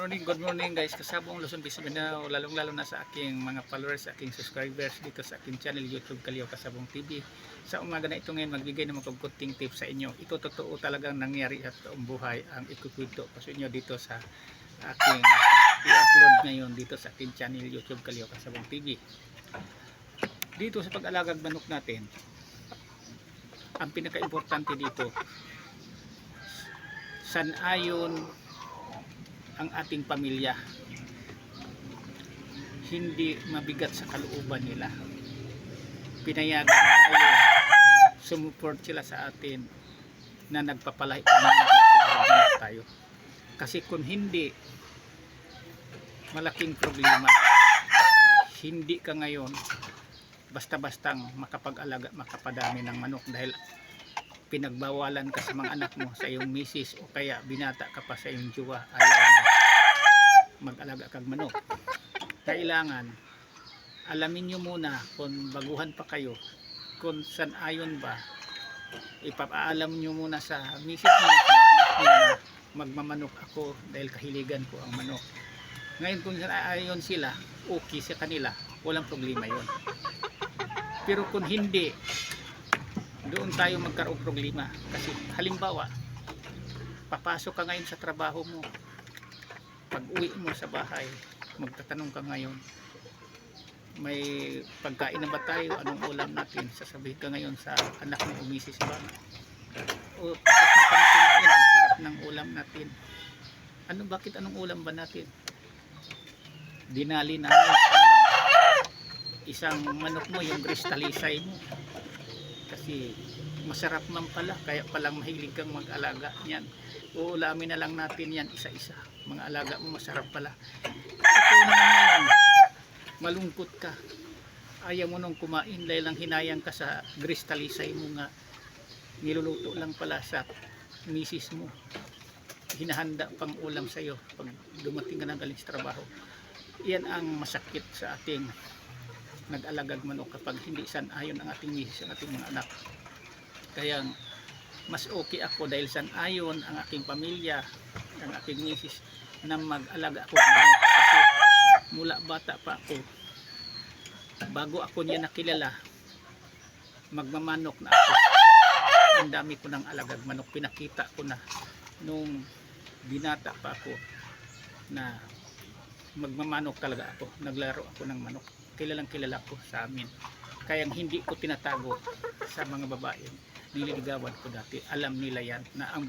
Good morning guys. Kasabong Luzon, Visayas, Mindanao, lalong-lalo na sa aking mga followers, sa aking subscribers dito sa aking channel YouTube Kalio Kasabong TV. Sa umaga na ito ngayon, magbigay ng mga kunting tips sa inyo. Ito totoo talagang nangyari at toong buhay ang ikukwento ko sa inyo dito sa aking i-upload ngayon dito sa aking channel YouTube Kalio Kasabong TV. Dito sa pag-alagag manok natin, ang pinaka-importante dito, sanayon ang ating pamilya, hindi mabigat sa kalooban nila, pinayagan tayo, sumuport sila sa atin na nagpapalahi tayo. Kasi kung hindi, malaking problema. Hindi ka ngayon basta-bastang makapag-alaga, makapadami ng manok dahil pinagbawalan ka sa mga anak mo, sa iyong misis, o kaya binata ka pa sa iyong jowa, ayaw na mag-alaga kag manok. Kailangan alamin nyo muna kung baguhan pa kayo kung saan ayon ba, ipapaalam nyo muna sa misis mo, sa anak mo na magmamanok ako dahil kahiligan ko ang manok. Ngayon kung saan ayon sila, okay sa kanila, walang problema yon. Pero kung hindi, doon tayo magkaroon problema. Kasi halimbawa, papasok ka ngayon sa trabaho mo, pag uwi mo sa bahay, magtatanong ka ngayon, may pagkain na ba tayo, anong ulam natin? Sasabihin ka ngayon sa anak mo, misis ba, o tapos na kami kumain, ang sarap ng ulam natin. Bakit anong ulam ba natin? Dinali namin isang manok mo, yung crystalisay mo, kasi masarap man pala, kaya palang mahilig kang mag-alaga niyan. Uulamin na lang natin yan isa-isa. Mga alaga mo masarap pala. Ito naman ngayon, malungkot ka, ayaw mo nung kumain dahil lang hinayang ka sa crystalisay mo nga niluluto lang pala sa misis mo, hinahanda pang ulam sa iyo pag dumating ka ng galing sa trabaho. Yan ang masakit sa ating nag-alagag manok, kapag hindi sanayon ang ating misis, ang ating mga anak. Kaya mas okay ako dahil sanayon ang aking pamilya, ang aking misis, na mag-alaga ako ng manok. Kasi mula bata pa ako, bago ako niya nakilala, magmamanok na ako. Ang dami ko ng alagag manok, pinakita ko na nung binata pa ako na magmamanok talaga ako, naglaro ako ng manok. Kilalang kilala ko sa amin, kaya hindi ko tinatago sa mga babae, nililigawan ko dati. Alam nila yan na ang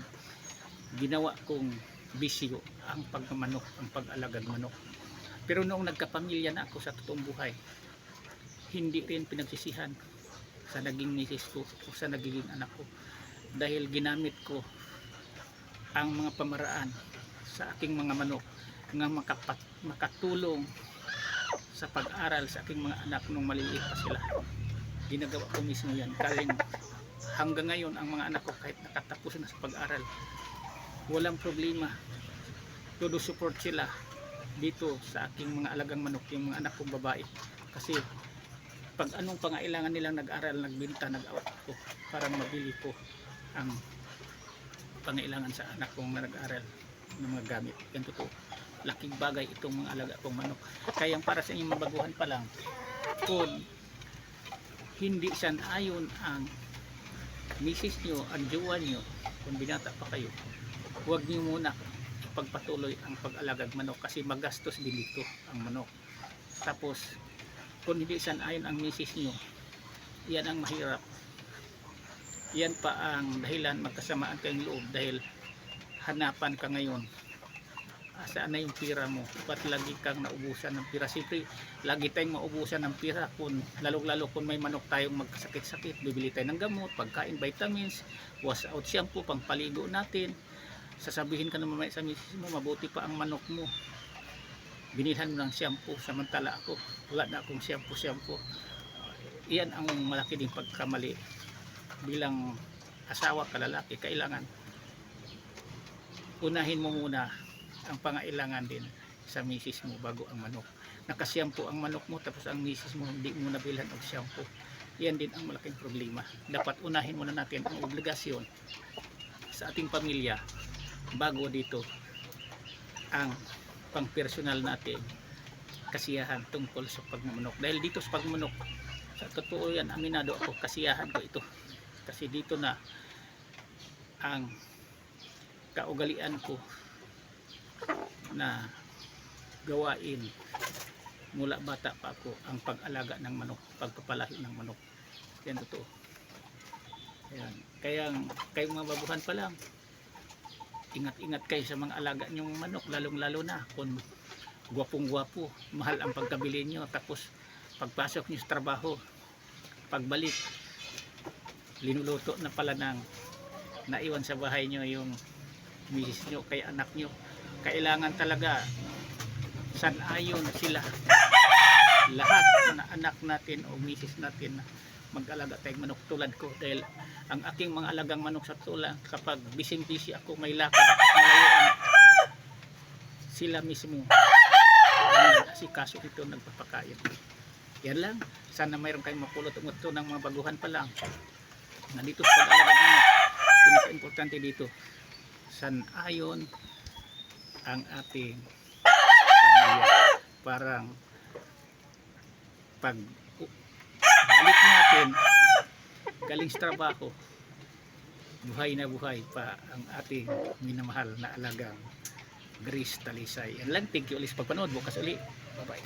ginawa kong bisyo ang pagmamanok, ang pag-alagag manok. Pero noong nagkapamilya na ako sa totoong buhay, hindi rin pinagsisihan sa naging misis ko o sa nagiging anak ko, dahil ginamit ko ang mga pamaraan sa aking mga manok nga makatulong sa pag-aral sa aking mga anak nung maliliit pa sila. Ginagawa ko mismo yan. Kaling hanggang ngayon ang mga anak ko, kahit nakatapos na sa pag-aral, walang problema, todo support sila dito sa aking mga alagang manok, yung mga anak kong babae. Kasi pag anong pangailangan nilang nag-aral, nagbenta, nag-awat ko para mabili ko ang pangailangan sa anak kong na nag-aral ng mga gamit. Yan totoo, laking bagay itong mga alaga kong manok. Kaya para sa inyong mabaguhan pa lang, kung hindi sanayon ang misis nyo, ang jowa nyo, kung binata pa kayo, huwag nyo muna ipagpatuloy ang pag-alagag manok, kasi magastos din dito ang manok. Tapos kung hindi sanayon ang misis nyo, yan ang mahirap. Yan pa ang dahilan magkasamaan kayong loob, dahil hanapan ka ngayon, saan na yung pira mo, ba't lagi kang naubusan ng pira? Siyempre lagi tayong maubusan ng pira, kung lalo kung may manok tayong magkasakit-sakit, bibili tayo ng gamot, pagkain, vitamins, wash out shampoo, pangpaligo natin. Sasabihin ka naman sa misis mo, mabuti pa ang manok mo, binilhan mo ng shampoo, samantala ako wala na akong shampoo. Iyan ang malaki ding pagkamali bilang asawa ka lalaki. Kailangan unahin mo muna ang pangailangan din sa misis mo bago ang manok. Nakasyampo ang manok mo, tapos ang misis mo hindi mo nabilhan og shampoo, yan din ang malaking problema. Dapat unahin muna natin ang obligasyon sa ating pamilya bago dito ang pang personal natin kasiyahan tungkol sa pagmamanok. Dahil dito sa pagmamanok, sa totoo yan, aminado ako, kasiyahan ko ito. Kasi dito na ang kaugalian ko na gawain mula bata pa ako, ang pag-alaga ng manok, pagpapalahi ng manok. Yan totoo. Ayan. Kaya kayong mga babuhan pa lang, ingat-ingat kayo sa mga alaga nyong manok, lalong-lalo na kung gwapong-gwapo, mahal ang pagkabili nyo, tapos pagpasok nyo sa trabaho, pagbalik, linuluto na pala ng naiwan sa bahay nyo yung misis nyo, kay anak nyo. Kailangan talaga sanayon sila, lahat na anak natin o misis natin, mag-alaga tayong manok tulad ko. Dahil ang aking mga alagang manok sa tula, kapag busy ako, may lakad at malayuan, sila mismo si kaso ito nagpapakain. Yan lang, sana mayroon kayong mapulot ito ng mga baguhan pa lang. Nandito sa pag-alaga nyo, pinaka-importante dito, sanayon ang ating pamilya. Parang pag balik natin galing sa trabaho, buhay na buhay pa ang ating minamahal na alagang Grace Talisay. Yan lang, thank you ulit sa pagpanood. Bukas uli, bye bye.